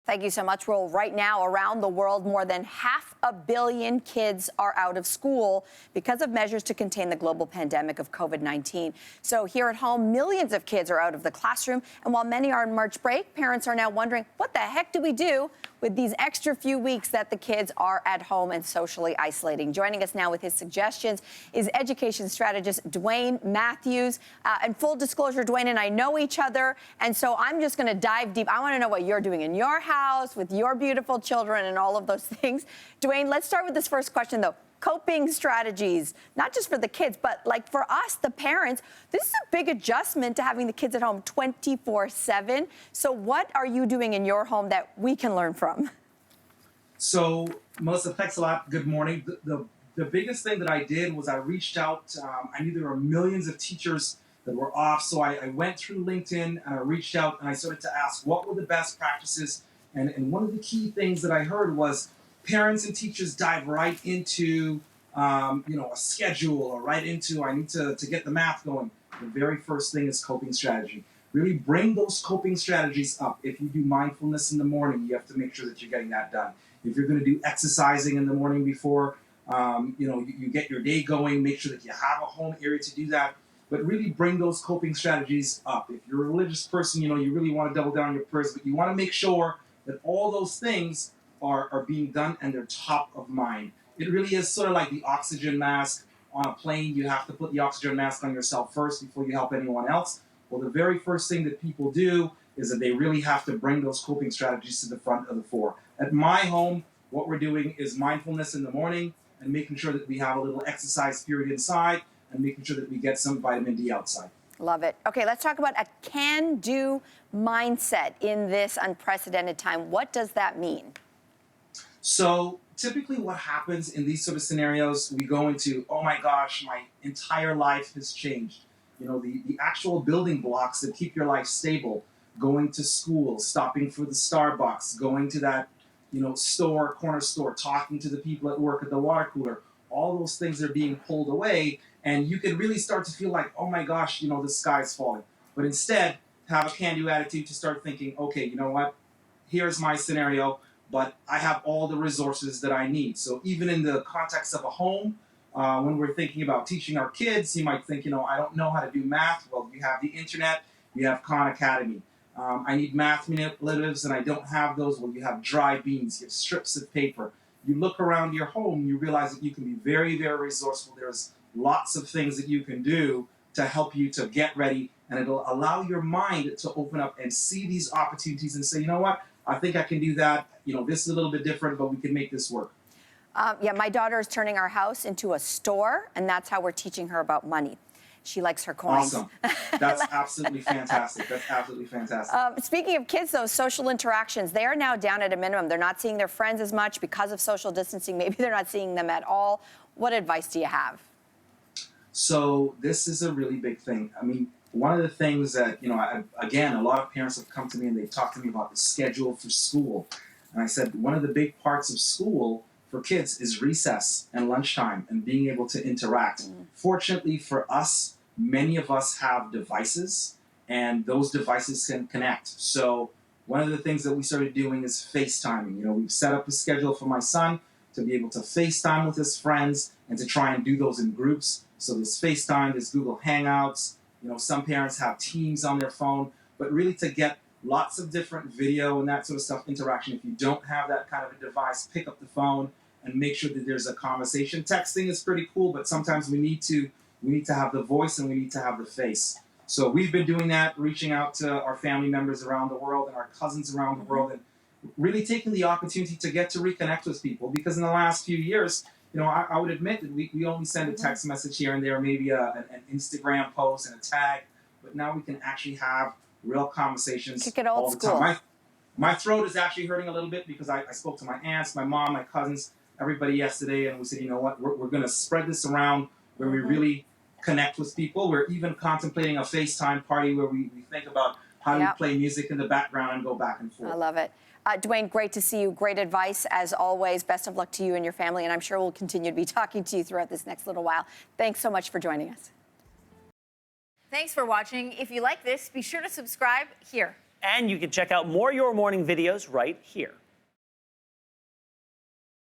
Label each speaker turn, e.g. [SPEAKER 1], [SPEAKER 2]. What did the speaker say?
[SPEAKER 1] Thank you so much. Well, right now, around the world, more than 500 million kids are out of school because of measures to contain the global pandemic of COVID-19. So here at home, millions of kids are out of the classroom. And while many are on March break, parents are now wondering, what the heck do we do with these extra few weeks that the kids are at home and socially isolating? Joining us now with his suggestions is education strategist Dwayne Matthews. And full disclosure, Dwayne and I know each other, and so I'm just going to dive deep. I want to know what you're doing in your house with your beautiful children and all of those things. Dwayne, let's start with this first question, though. Coping strategies, not just for the kids, but like for us, the parents. This is a big adjustment to having the kids at home 24/7. So what are you doing in your home that we can learn from?
[SPEAKER 2] So, Melissa, thanks a lot. Good morning. The biggest thing that I did was I reached out. I knew there were millions of teachers that were off, so I went through LinkedIn and I reached out and I started to ask what were the best practices. And one of the key things that I heard was parents and teachers dive right into a schedule or right into I need to get the math going. The very first thing is coping strategy. Really bring those coping strategies up. If you do mindfulness in the morning, you have to make sure that you're getting that done. If you're going to do exercising in the morning before you get your day going, make sure that you have a home area to do that. But really bring those coping strategies up. If you're a religious person, you really want to double down on your prayers, but you want to make sure that all those things are being done and they're top of mind. It really is sort of like the oxygen mask on a plane. You have to put the oxygen mask on yourself first before you help anyone else. Well, the very first thing that people do is that they really have to bring those coping strategies to the front of the fore. At my home, what we're doing is mindfulness in the morning and making sure that we have a little exercise period inside and making sure that we get some vitamin D outside.
[SPEAKER 1] Love it. Okay, let's talk about a can-do mindset in this unprecedented time. What does that mean?
[SPEAKER 2] So typically what happens in these sort of scenarios, we go into, oh my gosh, my entire life has changed. The actual building blocks that keep your life stable, going to school, stopping for the Starbucks, going to that, corner store, talking to the people at work at the water cooler, all those things are being pulled away. And you can really start to feel like, oh my gosh, the sky's falling. But instead, have a can-do attitude to start thinking, okay, you know what? Here's my scenario, but I have all the resources that I need. So even in the context of a home, when we're thinking about teaching our kids, you might think, I don't know how to do math. Well, you have the internet, you have Khan Academy. I need math manipulatives and I don't have those. Well, you have dry beans, you have strips of paper. You look around your home, you realize that you can be very, very resourceful. There's lots of things that you can do to help you to get ready, and it'll allow your mind to open up and see these opportunities and say, you know what, I think I can do that. This is a little bit different, but we can make this work.
[SPEAKER 1] My daughter is turning our house into a store, and that's how we're teaching her about money. She likes her coins.
[SPEAKER 2] Awesome. That's absolutely fantastic. That's absolutely fantastic.
[SPEAKER 1] Speaking of kids, though, social interactions, they are now down at a minimum. They're not seeing their friends as much because of social distancing. Maybe they're not seeing them at all. What advice do you have?
[SPEAKER 2] So this is a really big thing. I mean, one of the things that, again, a lot of parents have come to me and they've talked to me about the schedule for school. And I said, one of the big parts of school for kids is recess and lunchtime and being able to interact. Fortunately for us, many of us have devices and those devices can connect. So one of the things that we started doing is FaceTiming. We've set up a schedule for my son to be able to FaceTime with his friends and to try and do those in groups. So there's FaceTime, there's Google Hangouts. Some parents have Teams on their phone, but really to get lots of different video and that sort of stuff, interaction. If you don't have that kind of a device, pick up the phone and make sure that there's a conversation. Texting is pretty cool, but sometimes we need to have the voice and we need to have the face. So we've been doing that, reaching out to our family members around the world and our cousins around the world, and really taking the opportunity to get to reconnect with people. Because in the last few years, I would admit that we only send a text message here and there, maybe an Instagram post and a tag, but now we can actually have real conversations
[SPEAKER 1] Kick it old
[SPEAKER 2] all the
[SPEAKER 1] school.
[SPEAKER 2] time. My throat is actually hurting a little bit because I spoke to my aunts, my mom, my cousins, everybody yesterday, and we said, you know what, we're going to spread this around where we really connect with people. We're even contemplating a FaceTime party where we think about how do we play music in the background and go back and forth.
[SPEAKER 1] I love it. Dwayne, great to see you. Great advice, as always. Best of luck to you and your family, and I'm sure we'll continue to be talking to you throughout this next little while. Thanks so much for joining us.
[SPEAKER 3] Thanks for watching. If you like this, be sure to subscribe here. And you can check out more Your Morning videos right here.